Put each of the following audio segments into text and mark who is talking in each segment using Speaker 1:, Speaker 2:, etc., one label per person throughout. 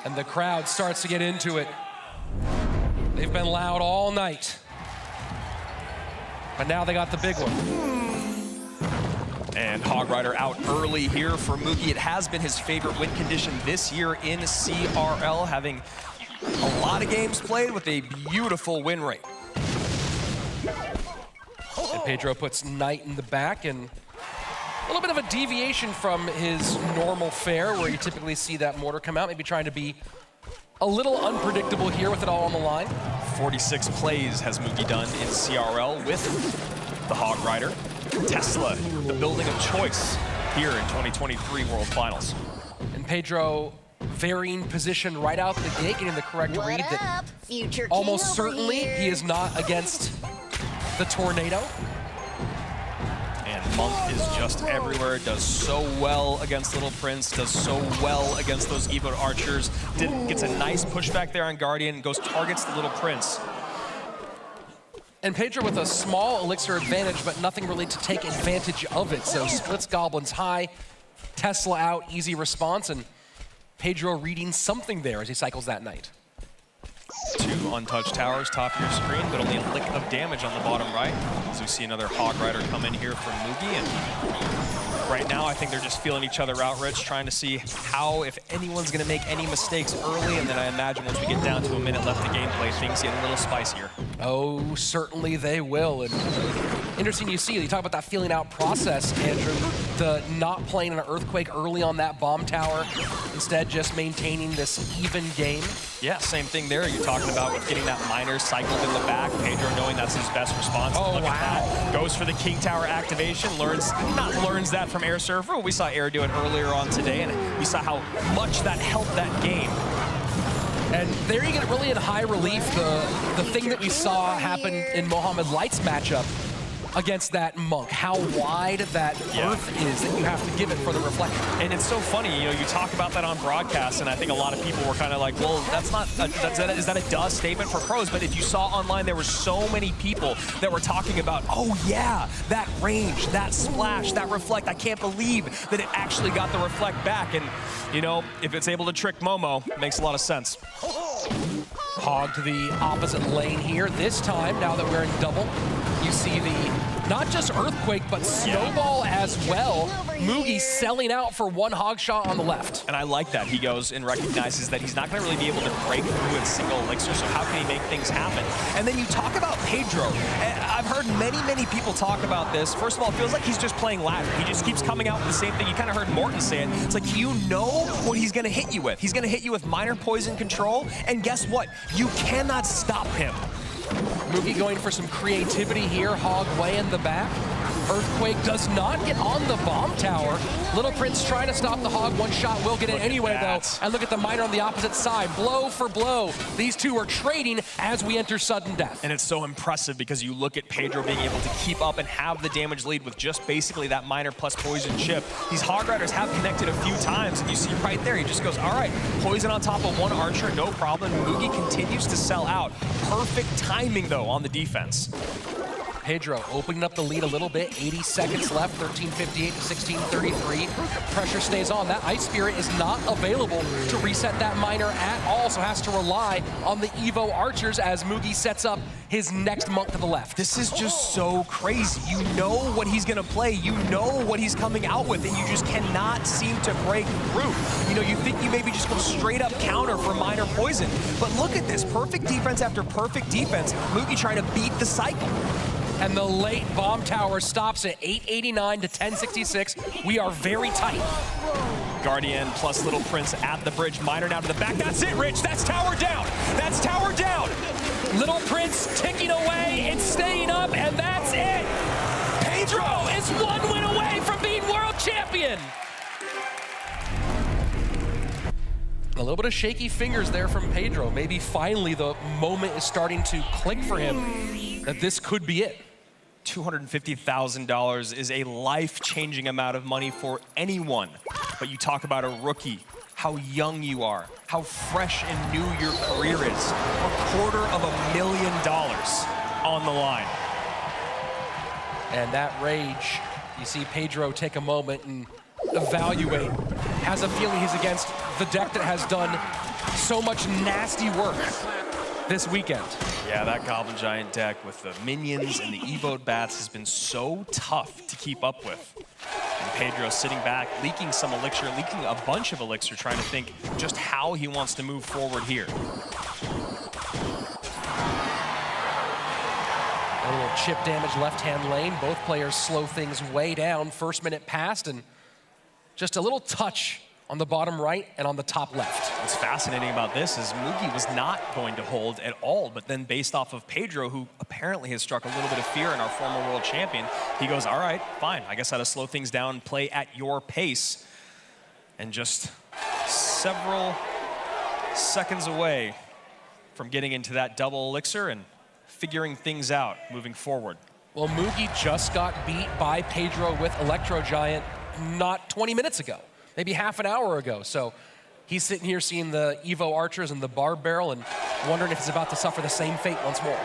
Speaker 1: And the crowd starts to get into it. They've been loud all night. But now they got the big one.
Speaker 2: And Hog Rider out early here for Mugi. It has been his favorite win condition this year in CRL, having a lot of games played with a beautiful win rate.
Speaker 1: And Pedro puts Knight in the back, and a little bit of a deviation from his normal fare where you typically see that mortar come out, maybe trying to be a little unpredictable here with it all on the line.
Speaker 2: 46 plays has Mugi done in CRL with the Hog Rider. Tesla, the building of choice here in 2023 World Finals.
Speaker 1: And Pedro varying position right out the gate, getting the correct read that
Speaker 3: Future
Speaker 1: almost certainly he is not against the tornado.
Speaker 2: And Monk is just everywhere, does so well against Little Prince, does so well against those Evo archers. Gets a nice pushback there on Guardian, goes targets the Little Prince.
Speaker 1: And Pedro with a small elixir advantage, but nothing really to take advantage of it. So splits Goblins high, Tesla out, easy response, and Pedro reading something there as he cycles that Knight.
Speaker 2: 2 untouched towers top of your screen, but only a lick of damage on the bottom right. As we see another Hog Rider come in here from Mugi, and right now I think they're just feeling each other out, Rich, trying to see how, if anyone's gonna make any mistakes early, and then I imagine once we get down to a minute left of gameplay, things get a little spicier.
Speaker 1: Oh, certainly they will. And interesting you talk about that feeling out process, Andrew, the not playing an Earthquake early on that bomb tower, instead just maintaining this even game.
Speaker 2: Yeah, same thing there. You're talking about with getting that miner cycled in the back. Pedro knowing that's his best response.
Speaker 1: Oh,
Speaker 2: Look
Speaker 1: wow.
Speaker 2: at that. Goes for the King Tower activation. Learns that from Air Surfer. We saw Air do it earlier on today, and we saw how much that helped that game.
Speaker 1: And there you get really in high relief the thing that we saw happen in Mohamed Light's matchup against that Monk, how wide that earth is that you have to give it for the reflection.
Speaker 2: And it's so funny, you know, you talk about that on broadcast, and I think a lot of people were kind of like, well, that's not, is that a duh statement for pros? But if you saw online, there were so many people that were talking about, oh yeah, that range, that splash, that reflect, I can't believe that it actually got the reflect back. And, you know, if it's able to trick Momo, it makes a lot of sense.
Speaker 1: Hog to the opposite lane here. This time, now that we're in double, you see the not just Earthquake, but Snowball as well. Mugi selling out for one hog shot on the left.
Speaker 2: And I like that. He goes and recognizes that he's not going to really be able to break through in single elixir, so how can he make things happen? And then you talk about Pedro. I've heard many people talk about this. First of all, it feels like he's just playing ladder. He just keeps coming out with the same thing. You kind of heard Morten say it. It's like, you know what he's going to hit you with. He's going to hit you with minor poison control, and guess what? You cannot stop him.
Speaker 1: Mugi going for some creativity here, Hog way in the back. Earthquake does not get on the bomb tower. Little Prince trying to stop the Hog. One shot will get it anyway, though. And look at the miner on the opposite side. Blow for blow. These two are trading as we enter sudden death.
Speaker 2: And it's so impressive because you look at Pedro being able to keep up and have the damage lead with just basically that miner plus poison chip. These Hog Riders have connected a few times, and you see right there, he just goes, all right, poison on top of one archer, no problem. Mugi continues to sell out. Perfect timing, though, on the defense.
Speaker 1: Pedro opening up the lead a little bit, 80 seconds left, 13:58 to 16:33. Pressure stays on. That Ice Spirit is not available to reset that miner at all, so has to rely on the Evo archers as Mugi sets up his next Monk to the left.
Speaker 2: This is just so crazy. You know what he's gonna play. You know what he's coming out with, and you just cannot seem to break through. You know, you think you maybe just go straight up counter for minor poison, but look at this, perfect defense after perfect defense. Mugi trying to beat the cycle.
Speaker 1: And the late bomb tower stops at 889 to 1066. We are very tight.
Speaker 2: Guardian plus Little Prince at the bridge. Miner now to the back. That's it, Rich. That's tower down. That's tower down.
Speaker 1: Little Prince ticking away and staying up, and that's it. Pedro is one win away from being world champion. A little bit of shaky fingers there from Pedro. Maybe finally the moment is starting to click for him that this could be it.
Speaker 2: $250,000 is a life-changing amount of money for anyone. But you talk about a rookie, how young you are, how fresh and new your career is. $250,000 on the line.
Speaker 1: And that rage, you see Pedro take a moment and evaluate. Has a feeling he's against the deck that has done so much nasty work this weekend.
Speaker 2: Yeah, that Goblin Giant deck with the minions and the Evoed Bats has been so tough to keep up with. And Pedro sitting back, leaking some elixir, leaking a bunch of elixir, trying to think just how he wants to move forward here.
Speaker 1: A little chip damage left-hand lane. Both players slow things way down. First minute passed, and just a little touch on the bottom right and on the top left.
Speaker 2: What's fascinating about this is Mugi was not going to hold at all, but then based off of Pedro, who apparently has struck a little bit of fear in our former world champion, he goes, all right, fine, I guess I gotta slow things down, play at your pace. And just several seconds away from getting into that double elixir and figuring things out moving forward.
Speaker 1: Well, Mugi just got beat by Pedro with Electro Giant not 20 minutes ago, maybe half an hour ago. So he's sitting here seeing the Evo Archers and the Barb Barrel and wondering if he's about to suffer the same fate once more.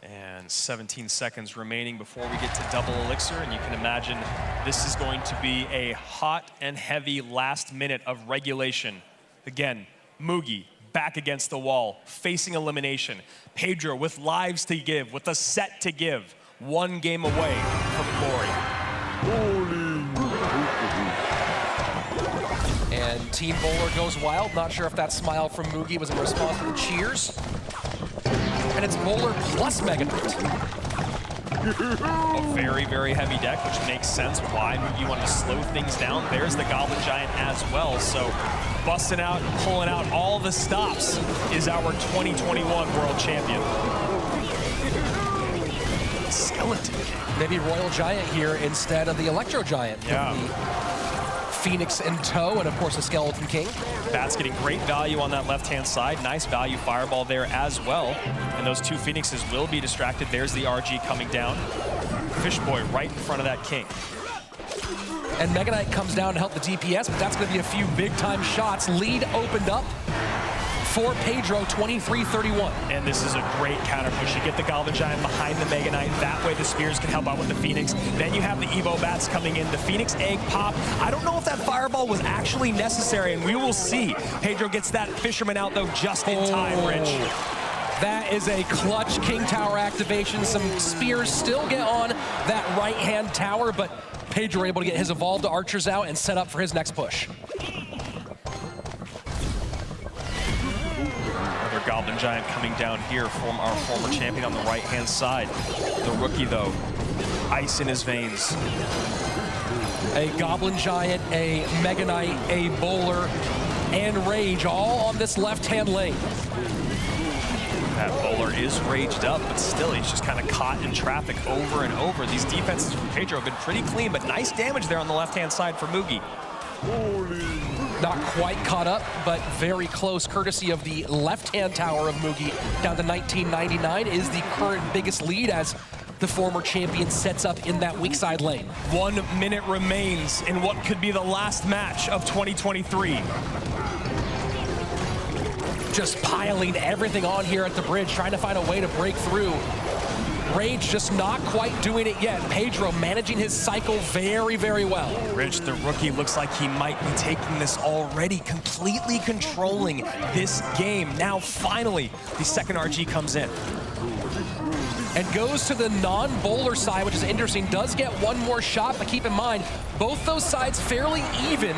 Speaker 2: And 17 seconds remaining before we get to double elixir, and you can imagine this is going to be a hot and heavy last minute of regulation. Again, Mugi back against the wall, facing elimination. Pedro with lives to give, with a set to give. One game away from glory.
Speaker 1: And Team Bowler goes wild. Not sure if that smile from Mugi was in response to the cheers. And it's Bowler plus Mega Knight.
Speaker 2: A very, very heavy deck, which makes sense why Mugi wanted to slow things down. There's the Goblin Giant as well. So busting out, pulling out all the stops is our 2021 World Champion. Skeleton.
Speaker 1: Maybe Royal Giant here instead of the Electro Giant.
Speaker 2: Yeah.
Speaker 1: With the Phoenix in tow, and of course the Skeleton King.
Speaker 2: Bats getting great value on that left-hand side. Nice value fireball there as well. And those two Phoenixes will be distracted. There's the RG coming down. Fishboy right in front of that King.
Speaker 1: And Mega Knight comes down to help the DPS, but that's going to be a few big-time shots. Lead opened up for Pedro, 23-31.
Speaker 2: And this is a great counter push. You get the Goblin Giant behind the Mega Knight. That way the Spears can help out with the Phoenix. Then you have the Evo Bats coming in. The Phoenix Egg pop. I don't know if that Fireball was actually necessary, and we will see. Pedro gets that Fisherman out, though, just in time, Rich.
Speaker 1: That is a clutch King Tower activation. Some Spears still get on that right-hand tower, but Pedro able to get his Evolved Archers out and set up for his next push.
Speaker 2: Another Goblin Giant coming down here from our former champion on the right-hand side. The rookie, though, ice in his veins.
Speaker 1: A Goblin Giant, a Mega Knight, a Bowler, and Rage all on this left-hand lane.
Speaker 2: That Bowler is raged up, but still he's just kind of caught in traffic over and over. These defenses from Pedro have been pretty clean, but nice damage there on the left-hand side for Mugi.
Speaker 1: Not quite caught up, but very close, courtesy of the left-hand tower of Mugi down to 1999 is the current biggest lead as the former champion sets up in that weak side lane.
Speaker 2: 1 minute remains in what could be the last match of 2023.
Speaker 1: Just piling everything on here at the bridge, trying to find a way to break through. Rage just not quite doing it yet. Pedro managing his cycle very, very well.
Speaker 2: Rich, the rookie, looks like he might be taking this already, completely controlling this game. Now, finally, the second RG comes in.
Speaker 1: And goes to the non-Bowler side, which is interesting. Does get one more shot, but keep in mind, both those sides fairly even.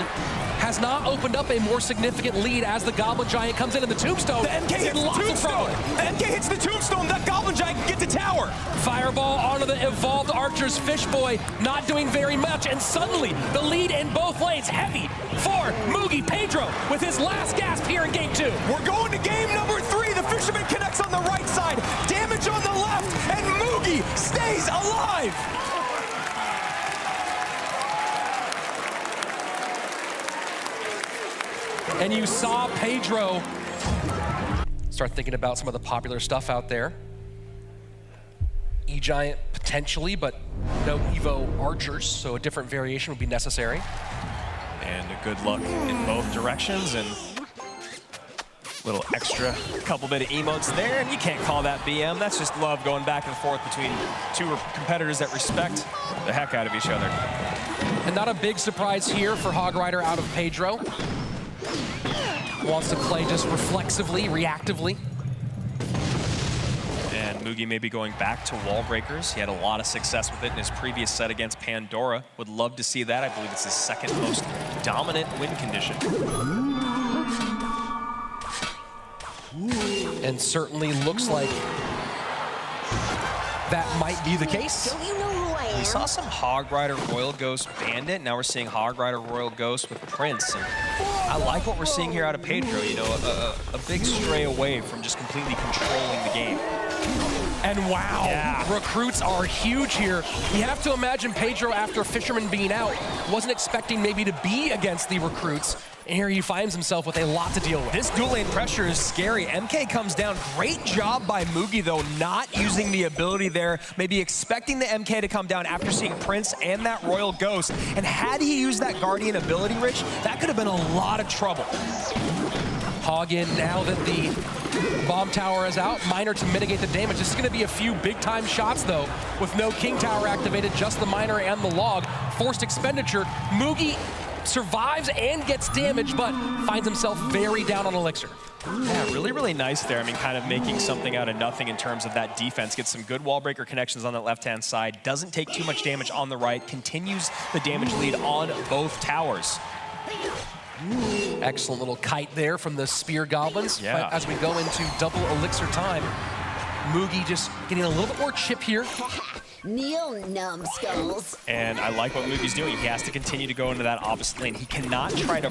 Speaker 1: Has not opened up a more significant lead as the Goblin Giant comes in, and the Tombstone.
Speaker 2: The MK hits the Tombstone! The MK hits the Tombstone! That Goblin Giant can get to tower!
Speaker 1: Fireball onto the Evolved Archers. Fishboy not doing very much, and suddenly the lead in both lanes. Heavy for Mugi. Pedro with his last gasp here in game 2.
Speaker 2: We're going to game number 3. The Fisherman connects on the right side. Damage on the left, and Mugi stays alive!
Speaker 1: And you saw Pedro start thinking about some of the popular stuff out there. E-Giant potentially, but no Evo Archers, so a different variation would be necessary.
Speaker 2: And a good luck in both directions, and little extra couple bit of emotes there, and you can't call that BM. That's just love going back and forth between two competitors that respect the heck out of each other.
Speaker 1: And not a big surprise here for Hog Rider out of Pedro. Wants to play just reflexively, reactively.
Speaker 2: And Mugi may be going back to wall breakers. He had a lot of success with it in his previous set against Pandora. Would love to see that. I believe it's his second most dominant win condition.
Speaker 1: And certainly looks like that might be the case.
Speaker 3: Don't you know who I am?
Speaker 2: We saw some Hog Rider Royal Ghost Bandit. Now we're seeing Hog Rider Royal Ghost with Prince. And I like what we're seeing here out of Pedro. You know, a big stray away from just completely controlling the game.
Speaker 1: And wow,
Speaker 2: Yeah.
Speaker 1: recruits are huge here. You have to imagine Pedro, after Fisherman being out, wasn't expecting maybe to be against the recruits. And here he finds himself with a lot to deal with.
Speaker 2: This dual lane pressure is scary. MK comes down. Great job by Mugi, though, not using the ability there. Maybe expecting the MK to come down after seeing Prince and that Royal Ghost. And had he used that Guardian ability, Rich, that could have been a lot of trouble.
Speaker 1: Hog in now that the bomb tower is out. Miner to mitigate the damage. This is going to be a few big-time shots, though, with no King Tower activated, just the Miner and the Log. Forced expenditure. Mugi survives and gets damaged, but finds himself very down on Elixir.
Speaker 2: Yeah, really, really nice there. I mean, kind of making something out of nothing in terms of that defense. Gets some good wall breaker connections on that left-hand side. Doesn't take too much damage on the right. Continues the damage lead on both towers.
Speaker 1: Excellent little kite there from the Spear Goblins.
Speaker 2: Yeah.
Speaker 1: But as we go into double Elixir time, Mugi just getting a little bit more chip here.
Speaker 3: Kneel, numbskulls.
Speaker 2: And I like what Mugi's doing. He has to continue to go into that opposite lane. He cannot try to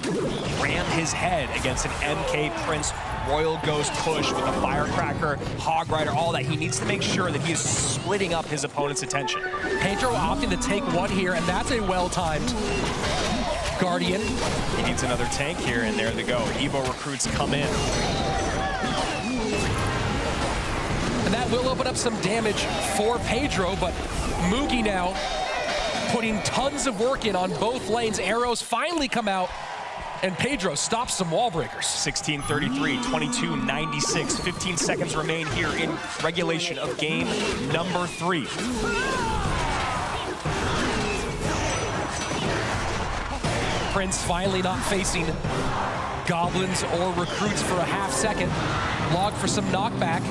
Speaker 2: ram his head against an MK Prince Royal Ghost push with a Firecracker, Hog Rider, all that. He needs to make sure that he is splitting up his opponent's attention.
Speaker 1: Pedro opting to take one here, and that's a well-timed Guardian.
Speaker 2: He needs another tank here, and there they go. Evo recruits come in.
Speaker 1: And that will open up some damage for Pedro, but Mugi now putting tons of work in on both lanes. Arrows finally come out, and Pedro stops some wall breakers.
Speaker 2: 16:33, 22:96, 15 seconds remain here in regulation of game number 3.
Speaker 1: Prince finally not facing goblins or recruits for a half second. Log for some knockback.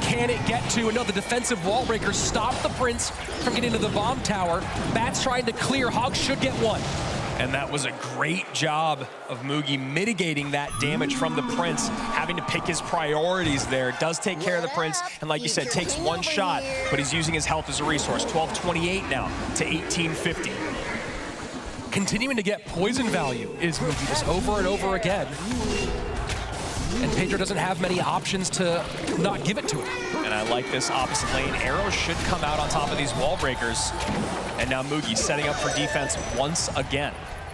Speaker 1: Can it get to? No, the defensive wall breakers stop the Prince from getting to the bomb tower. Bats trying to clear. Hog should get one.
Speaker 2: And that was a great job of Mugi mitigating that damage from the Prince, having to pick his priorities there. Does take care of the Prince, and like you said, takes one shot, but he's using his health as a resource. 12:28 now to 18:50.
Speaker 1: Continuing to get poison value is Mugi just over and over again. And Pedro doesn't have many options to not give it to him.
Speaker 2: And I like this opposite lane. Arrows should come out on top of these wall breakers. And now Mugi setting up for defense once again.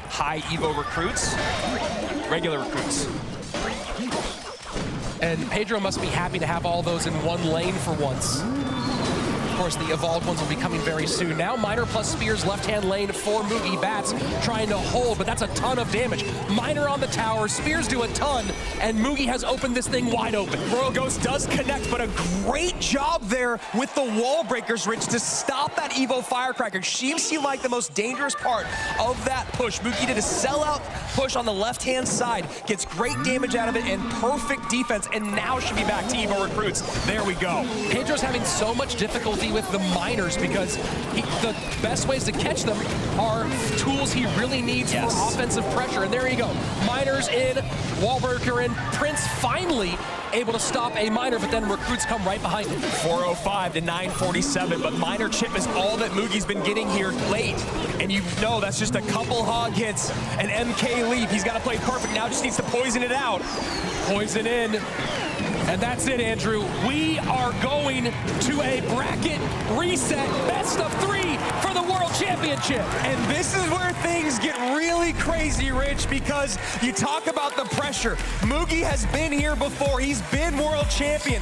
Speaker 2: High Evo recruits, regular recruits.
Speaker 1: And Pedro must be happy to have all those in one lane for once. Of course, the evolved ones will be coming very soon. Now Miner plus Spears left-hand lane for Mugi. Bats trying to hold, but that's a ton of damage. Miner on the tower, Spears do a ton, and Mugi has opened this thing wide open.
Speaker 2: Royal Ghost does connect, but a great job there with the wall breakers, Rich, to stop that Evo Firecracker. She seemed like the most dangerous part of that push. Mugi did a sellout push on the left-hand side, gets great damage out of it, and perfect defense, and now should be back to Evo recruits. There we go.
Speaker 1: Pedro's having so much difficulty with the miners because the best ways to catch them are tools he really needs for offensive pressure. And there you go. Miners in, Wallbreaker in, Prince finally able to stop a miner, but then recruits come right behind him.
Speaker 2: 4:05 to 9:47, but Miner chip is all that Mugi's been getting here late. And you know that's just a couple hog hits, an MK leap. He's got to play perfect now, just needs to poison it out.
Speaker 1: Poison in. And that's it, Andrew. We are going to a bracket reset, best of 3 for the World Championship.
Speaker 2: And this is where things get really crazy, Rich, because you talk about the pressure. Mugi has been here before. He's been world champion.